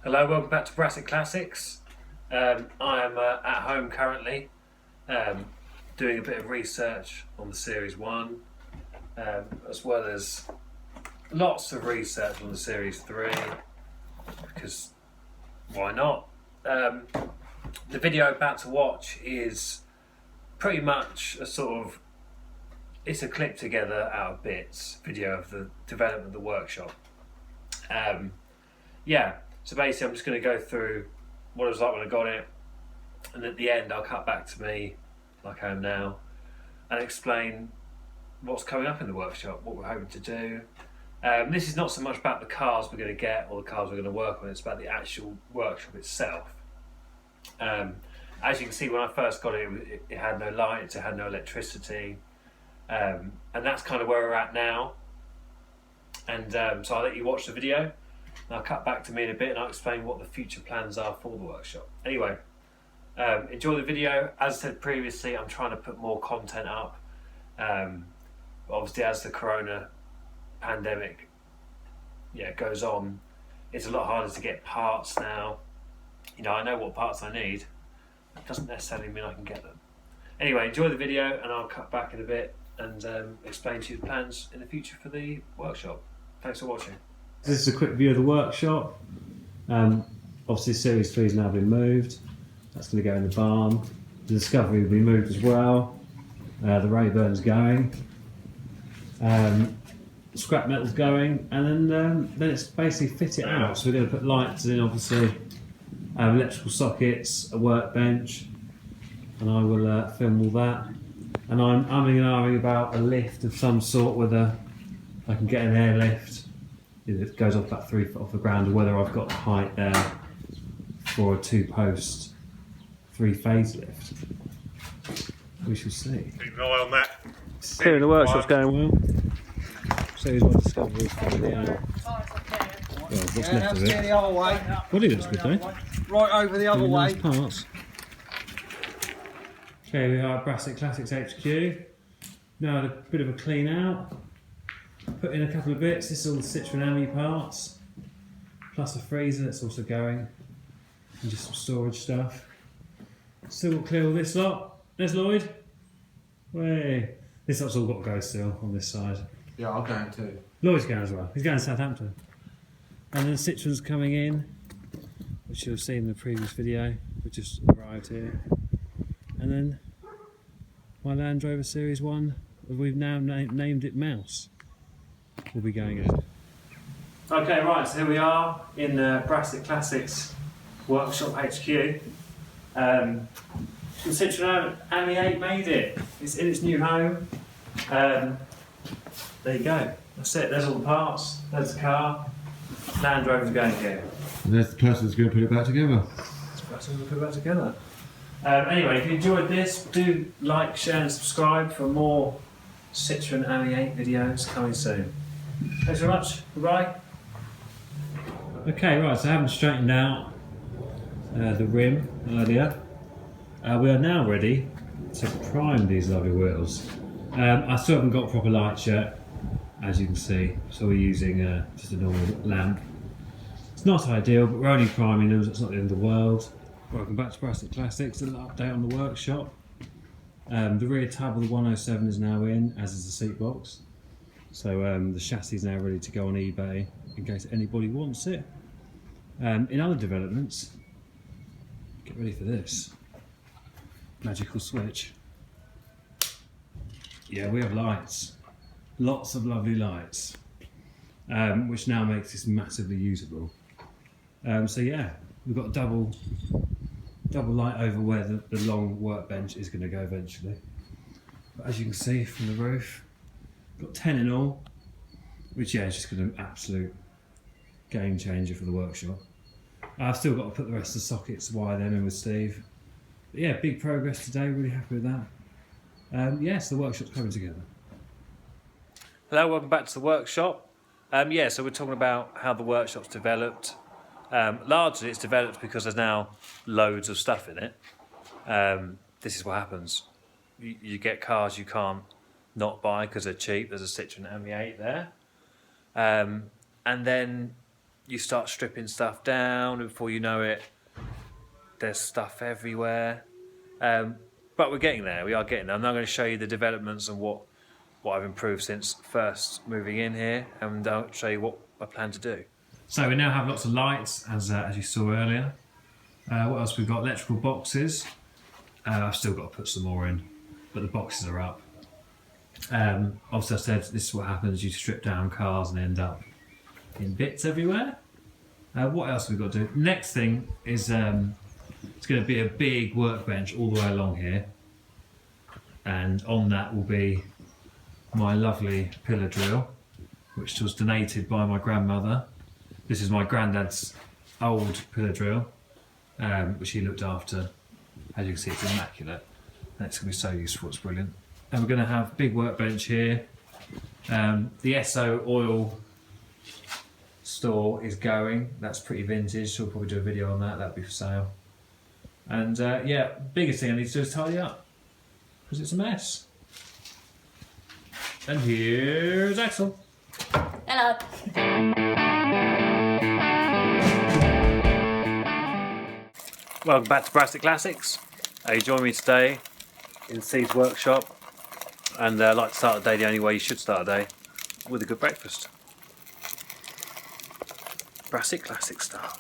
Hello, welcome back to Brassic Classics. I am at home currently, doing a bit of research on the Series 1, as well as lots of research on the Series 3, because why not? The video about to watch is pretty much it's a clip together out of bits video of the development of the workshop. So basically I'm just going to go through what it was like when I got it, and at the end I'll cut back to me, like I am now, and explain what's coming up in the workshop, what we're hoping to do. This is not so much about the cars we're going to get or the cars we're going to work on, it's about the actual workshop itself. As you can see, when I first got it, it had no lights, it had no electricity, and that's kind of where we're at now. And so I'll let you watch the video. I'll cut back to me in a bit and I'll explain what the future plans are for the workshop. Anyway, enjoy the video. As I said previously, I'm trying to put more content up. Obviously, as the corona pandemic goes on, it's a lot harder to get parts now. You know, I know what parts I need. That doesn't necessarily mean I can get them. Anyway, enjoy the video and I'll cut back in a bit and explain to you the plans in the future for the workshop. Thanks for watching. This is a quick view of the workshop. Obviously Series 3 has now been moved. That's going to go in the barn. The Discovery will be moved as well. The Rayburn's going. Scrap metal's going, and then it's basically fit it out. So we're going to put lights in, obviously, electrical sockets, a workbench, and I will film all that. And I'm umming and ahhing about a lift of some sort, whether I can get an airlift. It goes up about 3 foot off the ground, or whether I've got the height there for a 2-post 3-phase lift. We shall see. Keep an eye on that. Clearing the workshop's going well. Series 1 Discovery finally out. Well, what's left of it? The other way. Body looks good though. Right over the other way. Nice parts. Okay, we are at Brassic Classics HQ. Now had a bit of a clean out. Put in a couple of bits. This is all the Citroen Ami parts, plus a freezer that's also going, and just some storage stuff. Still got to clear all this lot. There's Lloyd. Way. This lot's all got to go still on this side. Yeah, I'm going too. Lloyd's going as well. He's going to Southampton. And then Citroen's coming in, which you'll see in the previous video. We just arrived here. And then my Land Rover Series 1, we've now named it Mouse. Will be going in. Okay, right, so here we are in Brassic Classics Workshop HQ. The Citroen Ami 8 made it. It's in its new home. There you go. That's it. There's all the parts. There's the car. Land Rover's going here. And there's the person that's going to put it back together. That's the person who's going to put it back together. Anyway, if you enjoyed this, do like, share and subscribe for more Citroen Ami 8 videos coming soon. Thanks very much. Goodbye. Okay, right, so I haven't straightened out the rim earlier. We are now ready to prime these lovely wheels. I still haven't got proper lights yet, as you can see, so we're using just a normal lamp. It's not ideal, but we're only priming them, so it's not the end of the world. Welcome back to Brassic Classics, a little update on the workshop. The rear tab of the 107 is now in, as is the seat box. So the chassis is now ready to go on eBay in case anybody wants it. In other developments, get ready for this. Magical switch. Yeah, we have lights. Lots of lovely lights. Which now makes this massively usable. So yeah, we've got a double light over where the long workbench is going to go eventually. But as you can see from the roof, got 10 in all, which is just going to be an absolute game changer for the workshop. I've still got to put the rest of the sockets, wire them in with Steve. But yeah, big progress today, really happy with that. Yes, the workshop's coming together. Hello, welcome back to the workshop. So we're talking about how the workshop's developed. Largely it's developed because there's now loads of stuff in it. This is what happens. You get cars you can't not buy because they're cheap. There's a Citroen Ami 8 there. And then you start stripping stuff down, and before you know it, there's stuff everywhere. But we're getting there. We are getting there. I'm now going to show you the developments and what I've improved since first moving in here, and I'll show you what I plan to do. So we now have lots of lights, as you saw earlier. What else we've got? Electrical boxes. I've still got to put some more in, but the boxes are up. Obviously I said this is what happens, you strip down cars and end up in bits everywhere. What else have we got to do? Next thing is it's going to be a big workbench all the way along here, and on that will be my lovely pillar drill, which was donated by my grandmother. This is my granddad's old pillar drill, which he looked after. As you can see, it's immaculate. And it's going to be so useful, it's brilliant. And we're going to have a big workbench here. The SO oil store is going. That's pretty vintage, so we'll probably do a video on that. That'll be for sale. And yeah, biggest thing I need to do is tidy up, because it's a mess. And here's Axel. Hello. Welcome back to Brassic Classics. You join me today in Steve's workshop, and I like to start the day the only way you should start a day, with a good breakfast. Brassic Classic style.